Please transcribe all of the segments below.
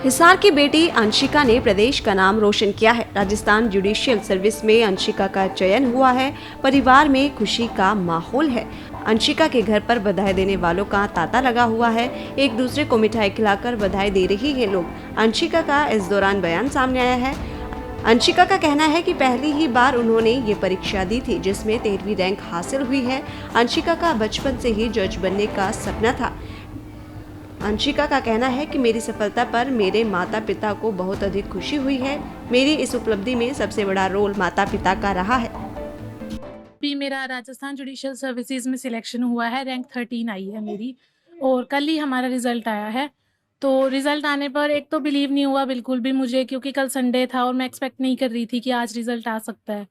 हिसार की बेटी अंशिका ने प्रदेश का नाम रोशन किया है। राजस्थान जुडिशियल सर्विस में अंशिका का चयन हुआ है। परिवार में खुशी का माहौल है। अंशिका के घर पर बधाई देने वालों का तांता लगा हुआ है। एक दूसरे को मिठाई खिलाकर बधाई दे रही है लोग। अंशिका का इस दौरान बयान सामने आया है। अंशिका का कहना है कि पहली ही बार उन्होंने ये परीक्षा दी थी जिसमें 13वीं रैंक हासिल हुई है। अंशिका का बचपन से ही जज बनने का सपना था। अंशिका का कहना है कि मेरी सफलता पर मेरे माता पिता को बहुत अधिक खुशी हुई है। मेरी इस उपलब्धि में सबसे बड़ा रोल माता पिता का रहा है। भी मेरा राजस्थान जुडिशियल सर्विसेज में सिलेक्शन हुआ है, रैंक 13 आई है मेरी, और कल ही हमारा रिजल्ट आया है। तो रिजल्ट आने पर एक तो बिलीव नहीं हुआ बिल्कुल भी मुझे, क्योंकि कल संडे था और मैं एक्सपेक्ट नहीं कर रही थी कि आज रिजल्ट आ सकता है।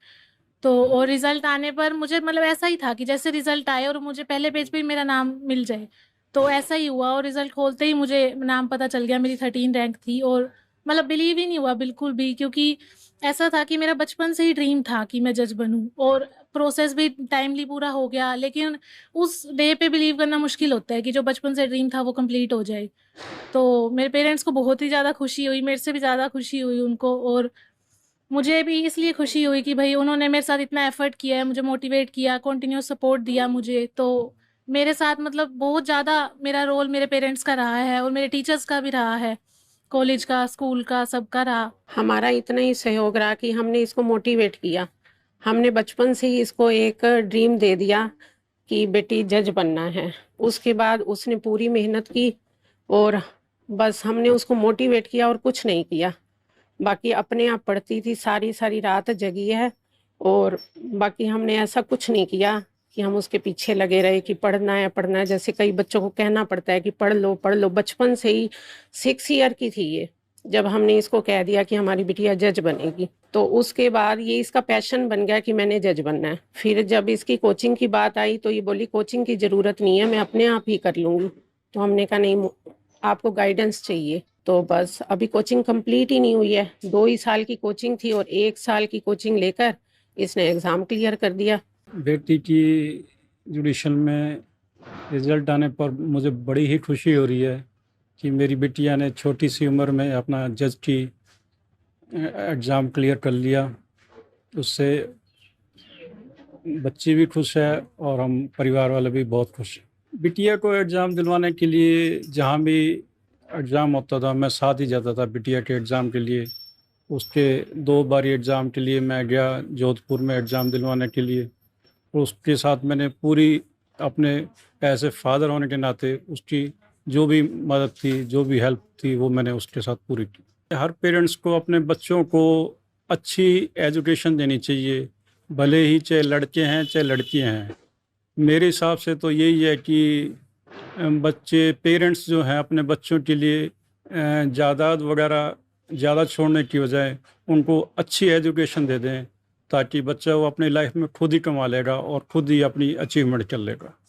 तो और रिजल्ट आने पर मुझे मतलब ऐसा ही था कि जैसे रिजल्ट आए और मुझे पहले पेज पे ही मेरा नाम मिल जाए, तो ऐसा ही हुआ। और रिजल्ट खोलते ही मुझे नाम पता चल गया, मेरी 13 रैंक थी। और मतलब बिलीव ही नहीं हुआ बिल्कुल भी, क्योंकि ऐसा था कि मेरा बचपन से ही ड्रीम था कि मैं जज बनूं, और प्रोसेस भी टाइमली पूरा हो गया। लेकिन उस डे पे बिलीव करना मुश्किल होता है कि जो बचपन से ड्रीम था वो कंप्लीट हो जाए। तो मेरे पेरेंट्स को बहुत ही ज़्यादा खुशी हुई, मेरे से भी ज़्यादा खुशी हुई उनको। और मुझे भी इसलिए खुशी हुई कि भाई उन्होंने मेरे साथ इतना एफर्ट किया है, मुझे मोटिवेट किया, कंटिन्यूअस सपोर्ट दिया मुझे। तो मेरे साथ मतलब बहुत ज़्यादा मेरा रोल मेरे पेरेंट्स का रहा है और मेरे टीचर्स का भी रहा है, कॉलेज का, स्कूल का, सबका रहा। हमारा इतना ही सहयोग रहा कि हमने इसको मोटिवेट किया। हमने बचपन से ही इसको एक ड्रीम दे दिया कि बेटी जज बनना है। उसके बाद उसने पूरी मेहनत की और बस हमने उसको मोटिवेट किया और कुछ नहीं किया। बाकी अपने आप पढ़ती थी, सारी सारी रात जगी है। और बाकी हमने ऐसा कुछ नहीं किया कि हम उसके पीछे लगे रहे कि पढ़ना है पढ़ना है। जैसे कई बच्चों को कहना पड़ता है कि पढ़ लो पढ़ लो। बचपन से ही 6 ईयर की थी ये जब हमने इसको कह दिया कि हमारी बिटिया जज बनेगी। तो उसके बाद ये इसका पैशन बन गया कि मैंने जज बनना है। फिर जब इसकी कोचिंग की बात आई तो ये बोली कोचिंग की ज़रूरत नहीं है, मैं अपने आप ही कर लूँगी। तो हमने कहा नहीं, आपको गाइडेंस चाहिए। तो बस अभी कोचिंग कंप्लीट ही नहीं हुई है। 2 ही साल की कोचिंग थी और 1 साल की कोचिंग लेकर इसने एग्ज़ाम क्लियर कर दिया। बेटी की जुडिशल में रिज़ल्ट आने पर मुझे बड़ी ही खुशी हो रही है कि मेरी बिटिया ने छोटी सी उम्र में अपना जज की एग्ज़ाम क्लियर कर लिया। उससे बच्ची भी खुश है और हम परिवार वाले भी बहुत खुश हैं। बिटिया को एग्ज़ाम दिलवाने के लिए जहाँ भी एग्ज़ाम होता था मैं साथ ही जाता था बिटिया के एग्ज़ाम के लिए। उसके 2 बारी एग्ज़ाम के लिए मैं गया जोधपुर में एग्ज़ाम दिलवाने के लिए। उसके साथ मैंने पूरी अपने एज ए फादर होने के नाते उसकी जो भी मदद थी, जो भी हेल्प थी, वो मैंने उसके साथ पूरी की। हर पेरेंट्स को अपने बच्चों को अच्छी एजुकेशन देनी चाहिए, भले ही चाहे लड़के हैं चाहे लड़कियां हैं। मेरे हिसाब से तो यही है कि बच्चे पेरेंट्स जो हैं अपने बच्चों के लिए जायदाद वगैरह ज़्यादा छोड़ने की बजाय उनको अच्छी एजुकेशन दे दें, ताकि बच्चा वो अपनी लाइफ में खुद ही कमा लेगा और खुद ही अपनी अचीवमेंट कर लेगा।